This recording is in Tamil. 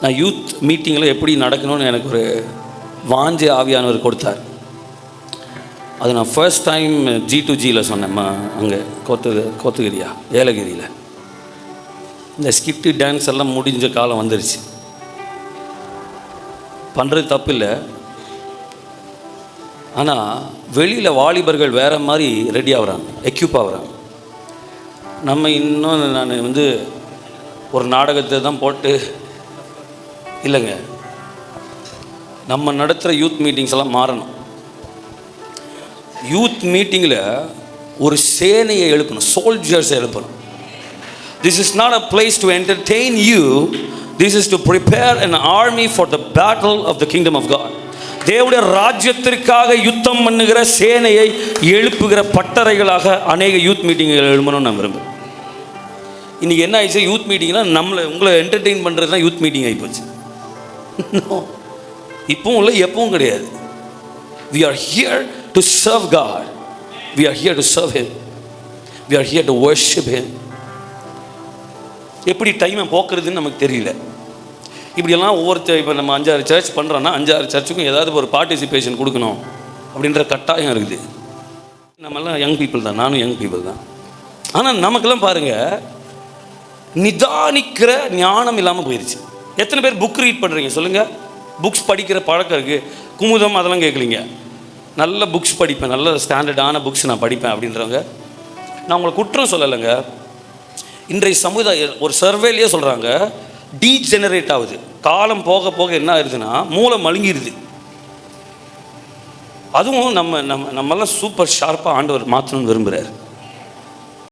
நான் யூத் மீட்டிங்கில் எப்படி நடக்கணும்னு எனக்கு ஒரு வாஞ்சை ஆவியானவர் கொடுத்தார். அது நான் ஃபர்ஸ்ட் டைம் G2Gயில் சொன்னேம்மா, அங்கே கோத்தகிரியா ஏலகிரியில். இந்த ஸ்கிட்டு டான்ஸ் எல்லாம் முடிஞ்ச காலம் வந்துருச்சு. பண்ணுறது தப்பு இல்லை, ஆனால் வெளியில் வாலிபர்கள் வேறு மாதிரி ரெடி ஆகுறாங்க, எக்யூப் ஆகுறாங்க. நம்ம இன்னும் நான் ஒரு நாடகத்தை தான் போட்டு இல்லைங்க, நம்ம நடத்துகிற யூத் மீட்டிங்ஸ் எல்லாம் மாறணும். யூத் மீட்டிங்கில் ஒரு சேனையை எழுப்பணும், சோல்ஜர்ஸை எழுப்பணும். This is not a place to entertain you. This is to prepare an army for the battle of the kingdom of God. தேவனுடைய ராஜ்யத்திற்காக யுத்தம் பண்ணுகிற சேனையை எழுப்புகிற பட்டறைகளாக அநேக யூத் மீட்டிங்கள் எழுப்பணும்னு நான் விரும்புகிறேன். இன்றைக்கி என்ன ஆயிடுச்சு, யூத் மீட்டிங்னால் உங்களை என்டர்டெயின் பண்ணுறது தான் யூத் மீட்டிங் ஆகிப்போச்சு. இப்பவும் இல்லை, எப்பவும் கிடையாது. We are here to serve God. We are here to serve Him. We are here to worship Him. எப்படி டைமை போக்குறதுன்னு நமக்கு தெரியல. இப்படியெல்லாம் ஒவ்வொருத்தர் இப்போ நம்ம 5-6 சர்ச் பண்ணுறோன்னா 5-6 சர்ச்சுக்கும் ஏதாவது ஒரு பார்ட்டிசிபேஷன் கொடுக்கணும் அப்படின்ற கட்டாயம் இருக்குது. நம்மெல்லாம் யங் பீப்புள் தான், நானும் யங் பீப்புள் தான். ஆனால் நமக்கெல்லாம் பாருங்கள், நிதானிக்கிற ஞானம் இல்லாமல் போயிடுச்சு. எத்தனை பேர் புக் ரீட் பண்ணுறீங்க சொல்லுங்கள்? புக்ஸ் படிக்கிற பழக்கம் இருக்குது. குமுதம் அதெல்லாம் கேட்கலீங்க. நல்ல புக்ஸ் படிப்பேன், நல்ல ஸ்டாண்டர்டான புக்ஸ் நான் படிப்பேன் அப்படின்றவங்க, நான் உங்களை குற்றம் சொல்லலைங்க. இன்றைய சமுதாயம் ஒரு சர்வேலையே சொல்கிறாங்க, டீஜெனரேட் ஆகுது. காலம் போக போக என்ன ஆகுதுன்னா மூளை மழுங்கிடுது. அதுவும் நம்மெல்லாம் சூப்பர் ஷார்ப்பாக ஆண்டவர் மாற்றணும்னு விரும்புகிறார்.